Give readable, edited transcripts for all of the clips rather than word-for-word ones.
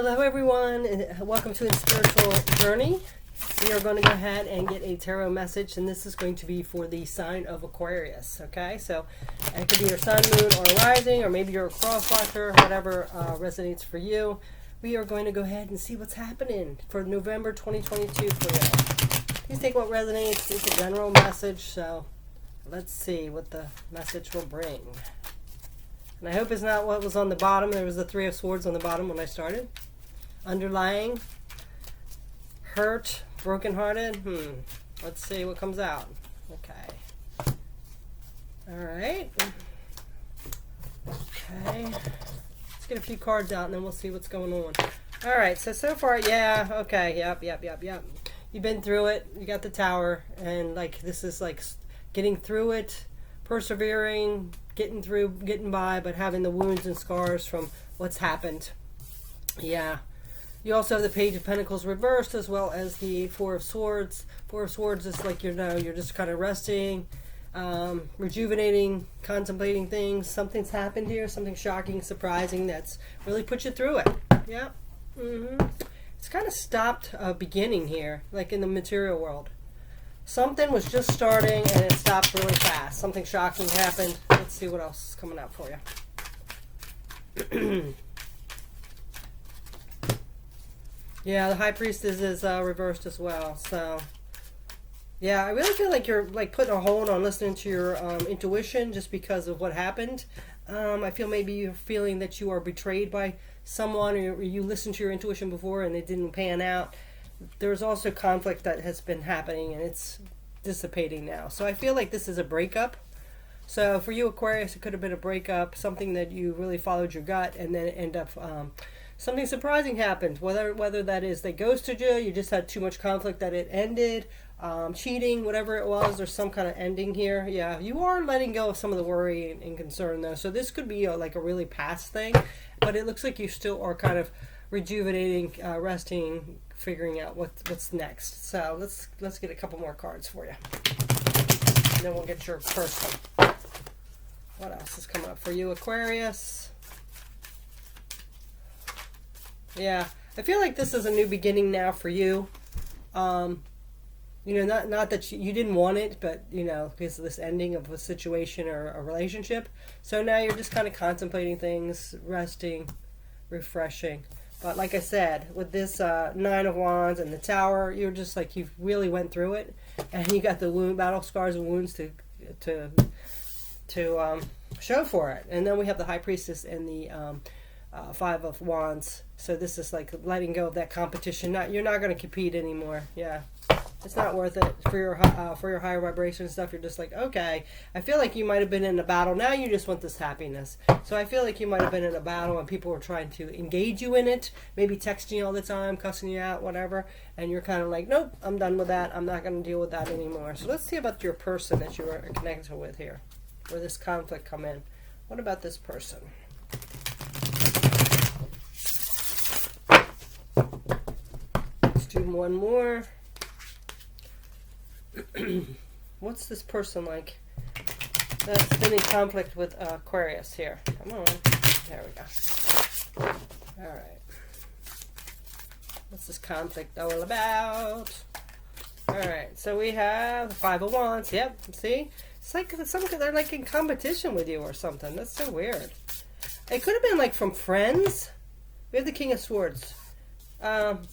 Hello everyone, and welcome to a spiritual journey. We are going to go ahead and get a tarot message, and this is going to be for the sign of Aquarius. Okay, so it could be your sun, moon, or rising, or maybe you're a cross watcher, whatever resonates for you. We are going to go ahead and see what's happening for November 2022 for you. Please take what resonates. It's a general message, so let's see what the message will bring. And I hope it's not what was on the bottom. There was the Three of Swords on the bottom when I started. Underlying, hurt, brokenhearted. Let's see what comes out. Okay. All right. Okay. Let's get a few cards out and then we'll see what's going on. All right. So far, yeah. Okay. Yep. You've been through it. You got the Tower, and like this is like getting through it, persevering, getting through, getting by, but having the wounds and scars from what's happened. Yeah. You also have the Page of Pentacles reversed, as well as the Four of Swords. Four of Swords is like, you're just kind of resting, rejuvenating, contemplating things. Something's happened here, something shocking, surprising that's really put you through it. Yeah. It's kind of stopped a beginning here, like in the material world. Something was just starting and it stopped really fast. Something shocking happened. Let's see what else is coming out for you. Yeah, the High Priestess is reversed as well. So, yeah, I really feel like you're like putting a hold on listening to your intuition just because of what happened. I feel maybe you're feeling that you are betrayed by someone, or you listened to your intuition before and it didn't pan out. There's also conflict that has been happening and it's dissipating now. So I feel like this is a breakup. So for you, Aquarius, it could have been a breakup, something that you really followed your gut, and then end up something surprising happened. Whether that is they ghosted you, you just had too much conflict that it ended, cheating, whatever it was. There's some kind of ending here. Yeah, you are letting go of some of the worry and concern though. So this could be like a really past thing, but it looks like you still are kind of rejuvenating, resting, figuring out what's next. So let's get a couple more cards for you, and then we'll get your person. What else is coming up for you, Aquarius? Yeah, I feel like this is a new beginning now for you. You know, not that you didn't want it, but you know, because of this ending of a situation or a relationship. So now you're just kind of contemplating things, resting, refreshing. But like I said, with this Nine of Wands and the Tower, you're just like, you really went through it, and you got the battle scars and wounds to show for it. And then we have the High Priestess and the Five of Wands. So this is like letting go of that competition. You're not going to compete anymore. Yeah, it's not worth it for your higher vibration stuff. You're just like, okay, I feel like you might have been in a battle. Now you just want this happiness. So I feel like you might have been in a battle and people were trying to engage you in it, maybe texting you all the time, cussing you out, whatever, and you're kind of like, nope, I'm done with that. I'm not going to deal with that anymore. So let's see about your person that you are connected with here, where this conflict come in. What about this person? Let's do one more. What's this person like that's been in conflict with Aquarius here? Come on. There we go. Alright. What's this conflict all about? Alright, so we have the Five of Wands. Yep, see? It's like they're like in competition with you or something. That's so weird. It could have been like from friends. We have the King of Swords.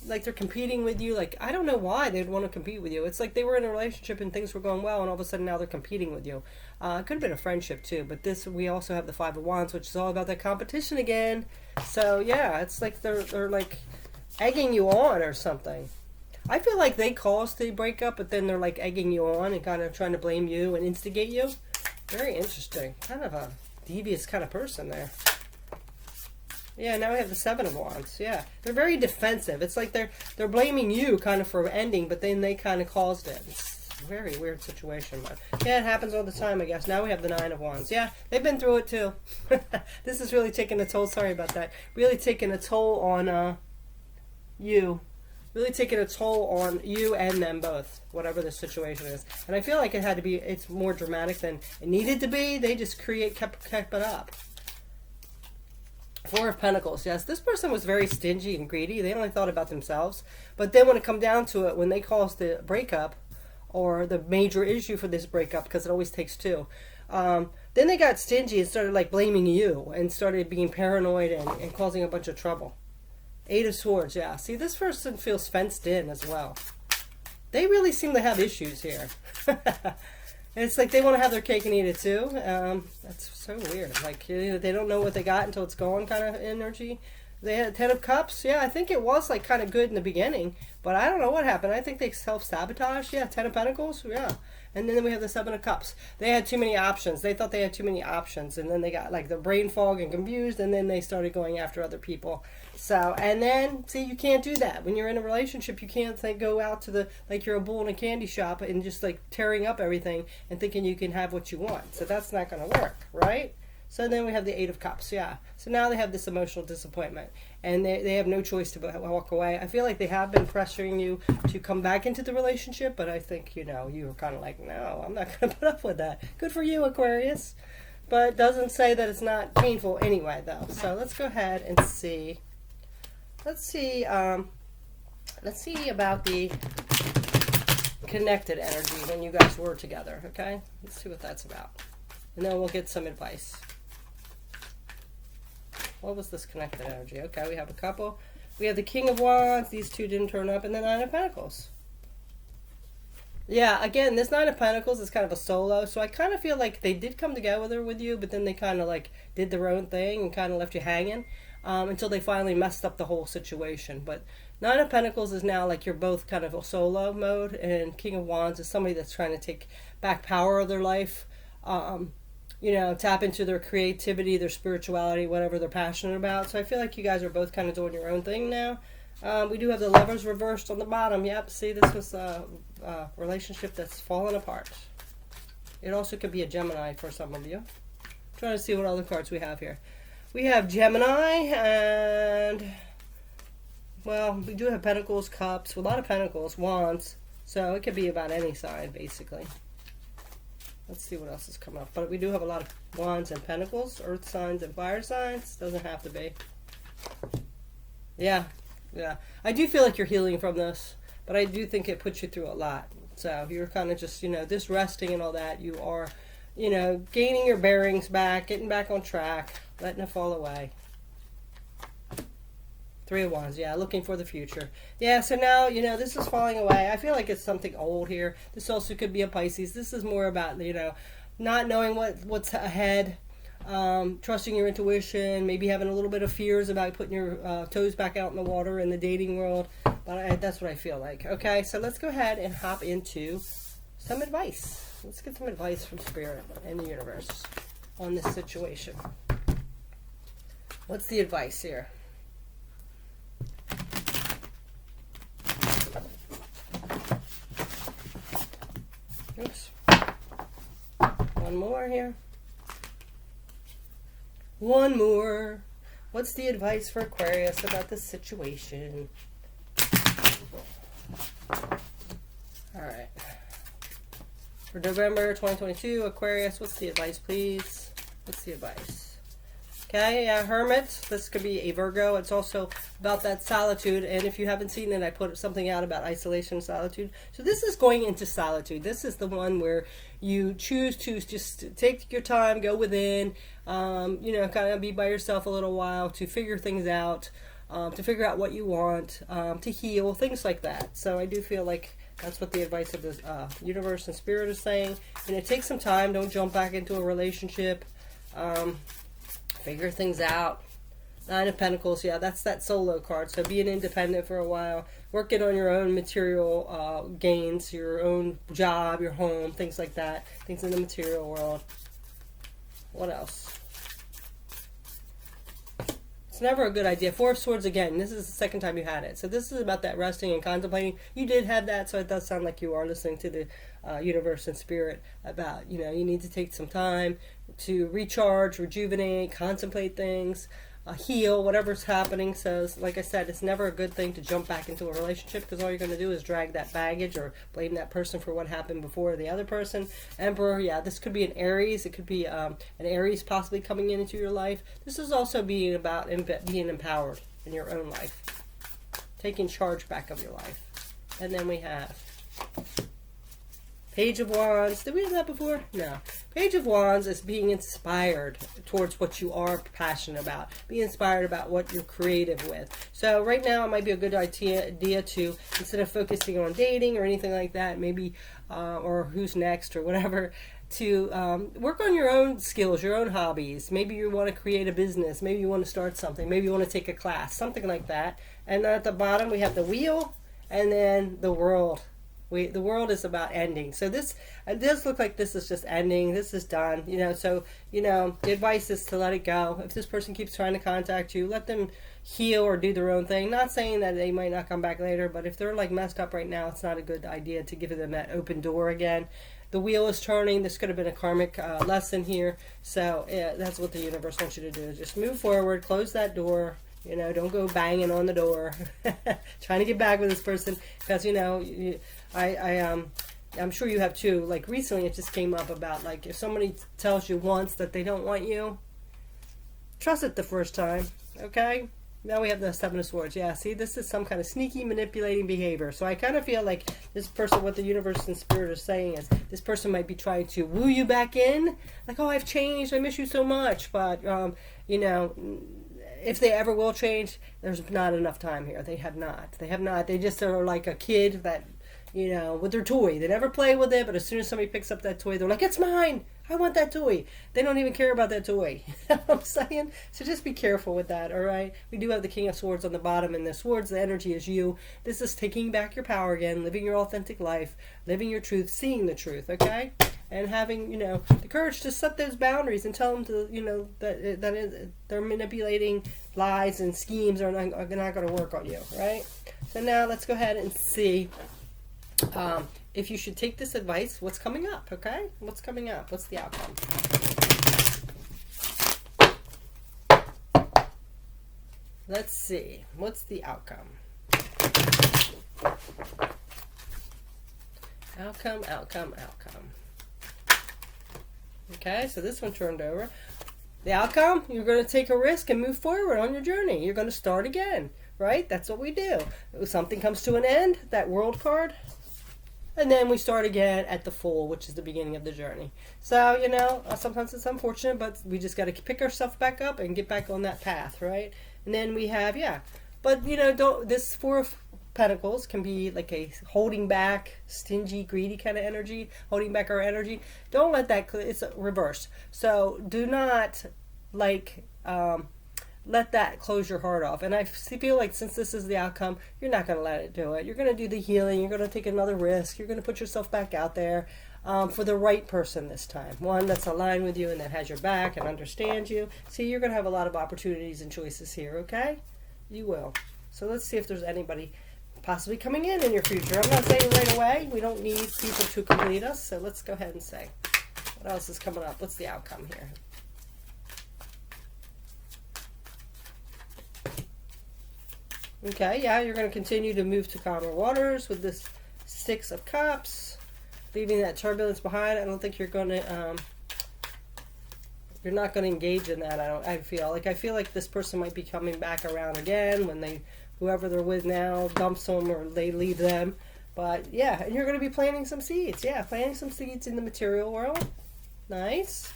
Like they're competing with you. Like, I don't know why they'd want to compete with you. It's like they were in a relationship and things were going well, and all of a sudden now they're competing with you. It could have been a friendship too, but we also have the Five of Wands, which is all about that competition again. So yeah, it's like they're like egging you on or something. I feel like they caused the breakup, but then they're like egging you on and kind of trying to blame you and instigate you. Very interesting. Kind of a devious kind of person there. Yeah, now we have the Seven of Wands. Yeah, they're very defensive. It's like they're blaming you kind of for ending, but then they kind of caused it. It's a very weird situation, but yeah, it happens all the time, I guess. Now we have the Nine of Wands. Yeah, they've been through it too. This is really taking a toll. Sorry about that. Really taking a toll on you. Really taking a toll on you and them both, whatever the situation is. And I feel like it's more dramatic than it needed to be. They just kept it up. Four of Pentacles, yes. This person was very stingy and greedy. They only thought about themselves. But then when it come down to it, when they caused the breakup, or the major issue for this breakup, because it always takes two, then they got stingy and started like blaming you and started being paranoid and causing a bunch of trouble. Eight of Swords, yeah. See, this person feels fenced in as well. They really seem to have issues here. It's like they want to have their cake and eat it too. That's so weird. Like, you know, they don't know what they got until it's gone kind of energy. They had 10 of Cups. Yeah, I think it was like kind of good in the beginning, but I don't know what happened. I think they self-sabotaged. Yeah, 10 of Pentacles. Yeah. And then we have the 7 of Cups. They had too many options. They thought they had too many options, and then they got like the brain fog and confused, and then they started going after other people. So, and then, see, you can't do that. When you're in a relationship, you can't like go out to the, like you're a bull in a candy shop and just like tearing up everything and thinking you can have what you want. So that's not going to work, right? So then we have the 8 of Cups, yeah. So now they have this emotional disappointment, and they have no choice to walk away. I feel like they have been pressuring you to come back into the relationship, but I think, you know, you were kind of like, no, I'm not going to put up with that. Good for you, Aquarius. But it doesn't say that it's not painful anyway, though. So let's go ahead and see. Let's see about the connected energy when you guys were together, okay? Let's see what that's about. And then we'll get some advice. What was this connected energy? Okay, we have a couple. We have the King of Wands. These two didn't turn up. And the 9 of Pentacles. Yeah, again, this 9 of Pentacles is kind of a solo. So I kind of feel like they did come together with you, but then they kind of like did their own thing and kind of left you hanging until they finally messed up the whole situation. But 9 of Pentacles is now like you're both kind of a solo mode. And King of Wands is somebody that's trying to take back power of their life. You know, tap into their creativity, their spirituality, whatever they're passionate about. So I feel like you guys are both kind of doing your own thing now. We do have the Lovers reversed on the bottom. Yep, see, this was a relationship that's fallen apart. It also could be a Gemini for some of you. I'm trying to see what other cards we have here. We have Gemini and, well, we do have Pentacles, Cups, a lot of Pentacles, Wands. So it could be about any sign, basically. Let's see what else is coming up. But we do have a lot of Wands and Pentacles, Earth signs and fire signs. Doesn't have to be. Yeah, yeah. I do feel like you're healing from this, but I do think it puts you through a lot. So you're kind of just, you know, this resting and all that. You are, you know, gaining your bearings back, getting back on track, letting it fall away. 3 of Wands, yeah, looking for the future. Yeah, so now, you know, this is falling away. I feel like it's something old here. This also could be a Pisces. This is more about, you know, not knowing what's ahead, trusting your intuition, maybe having a little bit of fears about putting your toes back out in the water in the dating world. But that's what I feel like. Okay, so let's go ahead and hop into some advice. Let's get some advice from Spirit and the universe on this situation. What's the advice here? Oops. One more here. One more. What's the advice for Aquarius about this situation? Alright. For November 2022, Aquarius, what's the advice, please? What's the advice? Okay, yeah, Hermit. This could be a Virgo. It's also about that solitude. And if you haven't seen it, I put something out about isolation and solitude. So this is going into solitude. This is the one where you choose to just take your time, go within, you know, kind of be by yourself a little while to figure things out, to figure out what you want, to heal, things like that. So I do feel like that's what the advice of the universe and Spirit is saying. And it takes some time. Don't jump back into a relationship. Figure things out. 9 of Pentacles, yeah, that's that solo card. So being independent for a while, working on your own material gains, your own job, your home, things like that. Things in the material world. What else? It's never a good idea. 4 of Swords again. This is the second time you had it. So this is about that resting and contemplating. You did have that, so it does sound like you are listening to the universe and Spirit about, you know, you need to take some time to recharge, rejuvenate, contemplate things. heal whatever's happening. So like I said, it's never a good thing to jump back into a relationship, because all you're going to do is drag that baggage or blame that person for what happened before the other person. Emperor, yeah, this could be an Aries. It could be an Aries possibly coming into your life. This is also being about being empowered in your own life, taking charge back of your life. And then we have Page of Wands. Did we have that before? No. Page of Wands is being inspired towards what you are passionate about. Be inspired about what you're creative with. So right now it might be a good idea to, instead of focusing on dating or anything like that, maybe, or who's next or whatever, to work on your own skills, your own hobbies. Maybe you want to create a business. Maybe you want to start something. Maybe you want to take a class, something like that. And then at the bottom we have the Wheel and then the World. The world is about ending. So this, it does look like this is just ending. This is done. So, the advice is to let it go. If this person keeps trying to contact you, let them heal or do their own thing. Not saying that they might not come back later, but if they're like messed up right now, it's not a good idea to give them that open door again. The wheel is turning. This could have been a karmic lesson here. So yeah, that's what the universe wants you to do. Just move forward, close that door. Don't go banging on the door, trying to get back with this person, because I'm sure you have too. Like recently, it just came up about like if somebody tells you once that they don't want you, trust it the first time. Okay. Now we have the Seven of Swords. Yeah, see, this is some kind of sneaky manipulating behavior. So I kind of feel like this person, what the universe and spirit are saying is, this person might be trying to woo you back in. Like, oh, I've changed. I miss you so much. But, if they ever will change, there's not enough time here. They have not. They just are like a kid that, with their toy. They never play with it, but as soon as somebody picks up that toy, they're like, it's mine. I want that toy. They don't even care about that toy. You know what I'm saying? So just be careful with that, all right? We do have the King of Swords on the bottom, and the swords, the energy is you. This is taking back your power again, living your authentic life, living your truth, seeing the truth, okay? And having, the courage to set those boundaries and tell them to, that they're manipulating lies and schemes are not going to work on you, right? So now let's go ahead and see if you should take this advice. What's coming up, okay? What's coming up? What's the outcome? Let's see. What's the outcome? Outcome. Okay, so this one turned over. The outcome, you're going to take a risk and move forward on your journey. You're going to start again, right? That's what we do. Something comes to an end, that World card, and then we start again at the Fool, which is the beginning of the journey. So, sometimes it's unfortunate, but we just got to pick ourselves back up and get back on that path, right? And then we have, but, this Four of Pentacles can be like a holding back, stingy, greedy kind of energy, holding back our energy. Don't let that, it's reversed. So do not let that close your heart off. And I feel like since this is the outcome, you're not going to let it do it. You're going to do the healing. You're going to take another risk. You're going to put yourself back out there for the right person this time. One that's aligned with you and that has your back and understands you. See, you're going to have a lot of opportunities and choices here, okay? You will. So let's see if there's anybody possibly coming in your future. I'm not saying right away. We don't need people to complete us. So let's go ahead and say, what else is coming up? What's the outcome here? Okay, yeah, you're going to continue to move to calmer waters with this Six of Cups, leaving that turbulence behind. I don't think you're going to, you're not going to engage in that. I feel like this person might be coming back around again when whoever they're with now dumps them or they leave them. But yeah, and you're going to be planting some seeds. Yeah, planting some seeds in the material world. Nice.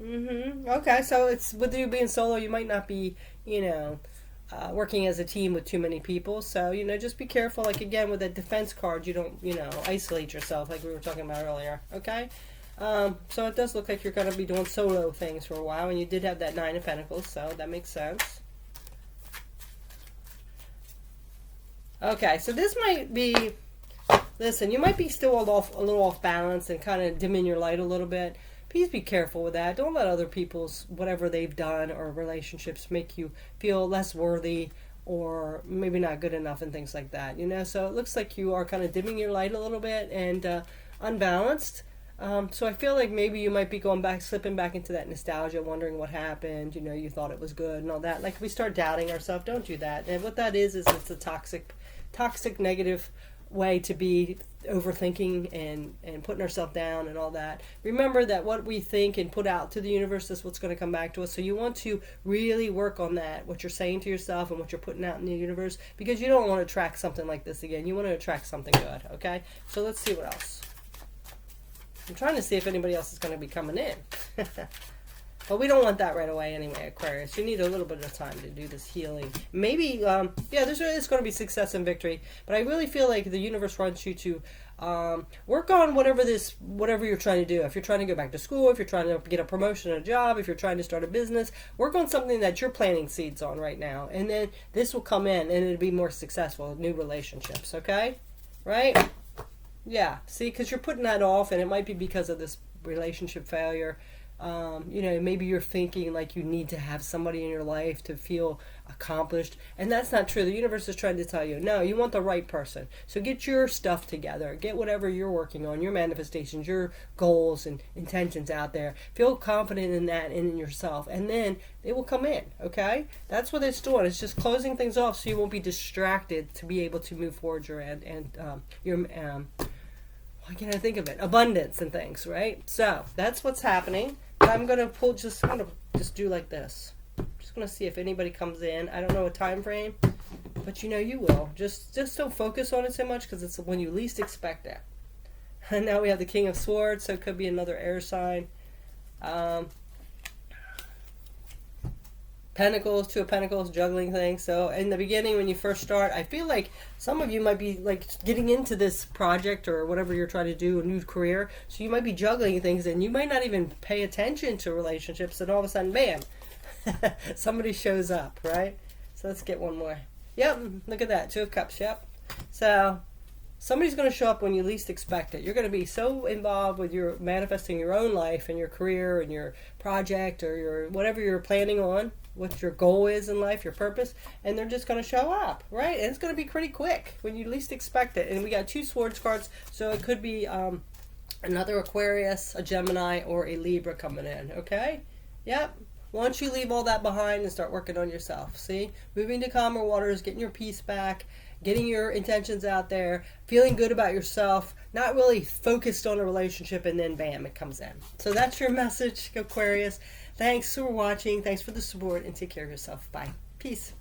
Okay, so it's with you being solo, you might not be, working as a team with too many people. So, just be careful. Like, again, with a defense card, you don't, isolate yourself like we were talking about earlier. Okay? So it does look like you're going to be doing solo things for a while, and you did have that Nine of Pentacles, so that makes sense. Okay, so this might be, listen, you might be still a little off balance and kind of dimming your light a little bit. Please be careful with that. Don't let other people's, whatever they've done or relationships make you feel less worthy or maybe not good enough and things like that, So it looks like you are kind of dimming your light a little bit and unbalanced. So I feel like maybe you might be going back, slipping back into that nostalgia, wondering what happened. You know, you thought it was good and all that. Like, we start doubting ourselves. Don't do that. And what that is it's a toxic, negative way to be, overthinking and putting ourselves down and all that. Remember that what we think and put out to the universe is what's going to come back to us. So you want to really work on that, what you're saying to yourself and what you're putting out in the universe, because you don't want to attract something like this again. You want to attract something good, okay? So let's see what else. I'm trying to see if anybody else is going to be coming in. But we don't want that right away anyway, Aquarius. You need a little bit of time to do this healing. Maybe, yeah, it's going to be success and victory. But I really feel like the universe wants you to work on whatever you're trying to do. If you're trying to go back to school, if you're trying to get a promotion in a job, if you're trying to start a business, work on something that you're planting seeds on right now. And then this will come in and it'll be more successful, new relationships, okay? Right? Yeah, see, because you're putting that off, and it might be because of this relationship failure. You know, maybe you're thinking like you need to have somebody in your life to feel accomplished, and that's not true. The universe is trying to tell you, no, you want the right person. So get your stuff together. Get whatever you're working on, your manifestations, your goals and intentions out there. Feel confident in that and in yourself, and then it will come in, okay? That's what it's doing. It's just closing things off so you won't be distracted to be able to move forward your why can't I think of it? Abundance and things, right? So that's what's happening. I'm gonna just do like this. Just gonna see if anybody comes in. I don't know a time frame, but you know you will. Just don't focus on it so much, because it's when you least expect it. And now we have the King of Swords, so it could be another air sign. Pentacles, Two of Pentacles, juggling things. So in the beginning, when you first start, I feel like some of you might be like getting into this project or whatever you're trying to do, a new career. So you might be juggling things, and you might not even pay attention to relationships, and all of a sudden, bam, somebody shows up, right? So let's get one more. Yep, look at that, Two of Cups, yep. So somebody's going to show up when you least expect it. You're going to be so involved with your manifesting your own life and your career and your project or your whatever you're planning on, what your goal is in life, your purpose, and they're just going to show up, right? And it's going to be pretty quick when you least expect it. And we got 2 Swords cards, so it could be another Aquarius, a Gemini, or a Libra coming in, okay? Yep. Once you leave all that behind and start working on yourself, see? Moving to calmer waters, getting your peace back, getting your intentions out there, feeling good about yourself, not really focused on a relationship, and then bam, it comes in. So that's your message, Aquarius. Thanks for watching. Thanks for the support, and take care of yourself. Bye. Peace.